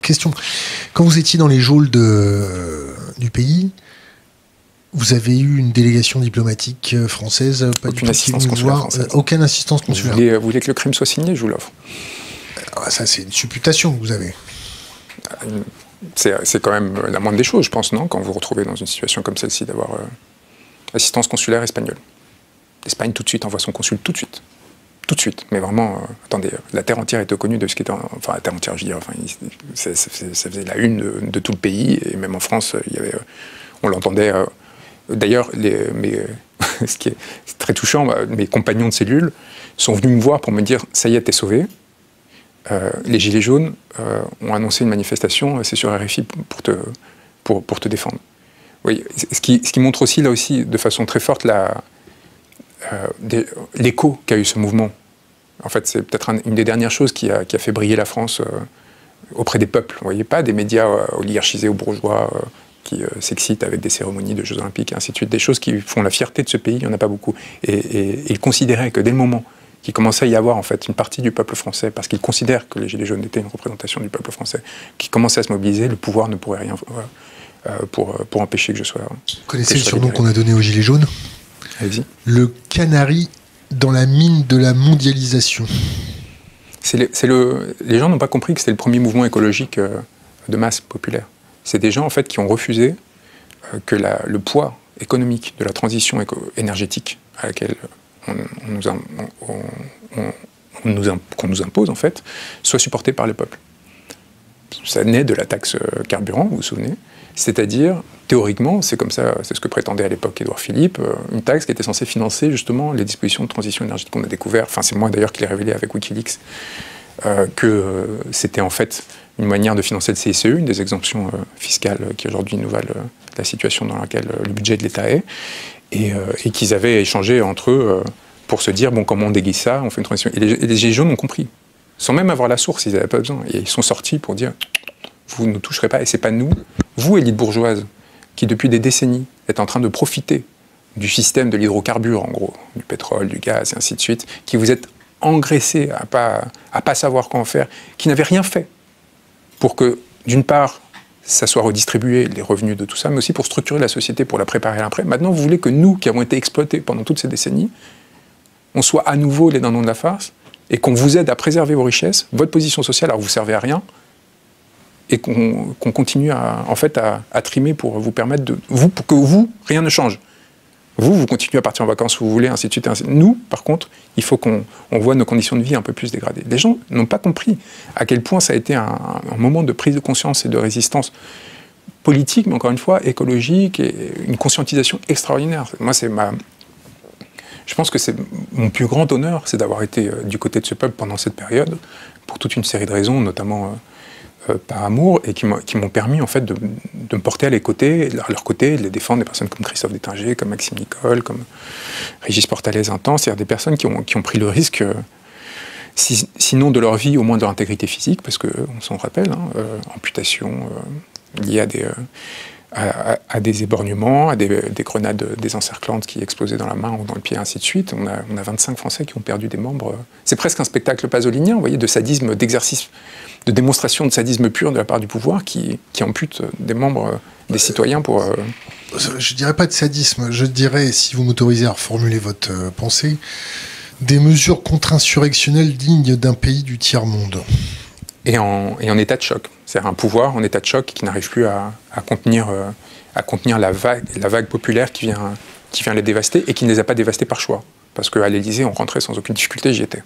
question. Quand vous étiez dans les geôles du pays, vous avez eu une délégation diplomatique française, pas aucune assistance consulaire française. Aucune assistance consulaire. Vous voulez que le crime soit signé, je vous l'offre. Ça, c'est une supputation que vous avez. C'est quand même la moindre des choses, je pense, non, quand vous vous retrouvez dans une situation comme celle-ci, d'avoir assistance consulaire espagnole. L'Espagne, tout de suite, envoie son consul, tout de suite. Tout de suite. Mais vraiment, attendez, la terre entière était connue de ce qui était... Enfin, la terre entière, je veux dire, ça faisait la une de tout le pays, et même en France, on l'entendait... D'ailleurs, ce qui est très touchant, mes compagnons de cellule sont venus me voir pour me dire « ça y est, t'es sauvé ». Les Gilets jaunes ont annoncé une manifestation, c'est sur RFI, pour te défendre. Oui, ce qui montre aussi, là aussi, de façon très forte, l'écho qu'a eu ce mouvement. En fait, c'est peut-être une des dernières choses qui a fait briller la France auprès des peuples. Vous voyez, pas des médias oligarchisés ou bourgeois qui s'excitent avec des cérémonies de Jeux Olympiques et ainsi de suite. Des choses qui font la fierté de ce pays, il n'y en a pas beaucoup. Et ils considéraient que dès le moment qu'il commençait à y avoir en fait une partie du peuple français, parce qu'ils considèrent que les Gilets jaunes étaient une représentation du peuple français, qui commençait à se mobiliser, le pouvoir ne pourrait rien pour empêcher que je sois... Vous connaissez le surnom qu'on a donné aux Gilets jaunes? Allez-y. Le canari dans la mine de la mondialisation. Les gens n'ont pas compris que c'était le premier mouvement écologique de masse populaire. C'est des gens en fait qui ont refusé que le poids économique de la transition énergétique à laquelle qu'on nous impose en fait, soit supporté par le peuple. Ça naît de la taxe carburant, vous vous souvenez? C'est-à-dire, théoriquement, c'est comme ça, c'est ce que prétendait à l'époque Édouard Philippe, une taxe qui était censée financer justement les dispositions de transition énergétique qu'on a découvert, enfin c'est moi d'ailleurs qui l'ai révélé avec Wikileaks, que c'était en fait une manière de financer le CSE, une des exemptions fiscales qui aujourd'hui nous valent la situation dans laquelle le budget de l'État est, et qu'ils avaient échangé entre eux pour se dire, bon, comment on déguise ça, on fait une transition. Et les Gilets jaunes ont compris, sans même avoir la source, ils n'avaient pas besoin. Et ils sont sortis pour dire, vous ne nous toucherez pas, et c'est pas nous, vous, élite bourgeoise, qui depuis des décennies est en train de profiter du système de l'hydrocarbure, en gros, du pétrole, du gaz, et ainsi de suite, qui vous êtes engraissés à pas savoir quoi en faire, qui n'avez rien fait pour que, d'une part, ça soit redistribué, les revenus de tout ça, mais aussi pour structurer la société, pour la préparer à l'après. Maintenant, vous voulez que nous, qui avons été exploités pendant toutes ces décennies, on soit à nouveau les dindons de la farce, et qu'on vous aide à préserver vos richesses, votre position sociale, alors vous ne servez à rien, et qu'on continue à trimer pour vous permettre pour que vous, rien ne change. Vous continuez à partir en vacances où vous voulez, ainsi de suite. Nous, par contre, il faut qu'on voit nos conditions de vie un peu plus dégradées. Les gens n'ont pas compris à quel point ça a été un moment de prise de conscience et de résistance politique, mais encore une fois, écologique, et une conscientisation extraordinaire. Moi, je pense que c'est mon plus grand honneur, c'est d'avoir été du côté de ce peuple pendant cette période, pour toute une série de raisons, notamment par amour, et qui m'ont permis en fait de me porter à leur côté, de les défendre, des personnes comme Christophe Détinger, comme Maxime Nicole, comme Régis Portalès Intense, c'est-à-dire des personnes qui ont pris le risque, sinon de leur vie, au moins de leur intégrité physique, parce qu'on s'en rappelle, amputation liée à des éborgnements, à des grenades désencerclantes qui explosaient dans la main ou dans le pied, ainsi de suite. On a 25 Français qui ont perdu des membres. C'est presque un spectacle pasolinien, vous voyez, de sadisme, d'exercice, de démonstration de sadisme pur de la part du pouvoir qui ampute des membres des citoyens pour... Je dirais pas de sadisme, je dirais, si vous m'autorisez à reformuler votre pensée, des mesures contre-insurrectionnelles dignes d'un pays du tiers-monde. Et en état de choc. C'est-à-dire un pouvoir en état de choc qui n'arrive plus à contenir la vague populaire qui vient les dévaster et qui ne les a pas dévastés par choix. Parce qu'à l'Élysée, on rentrait sans aucune difficulté, j'y étais.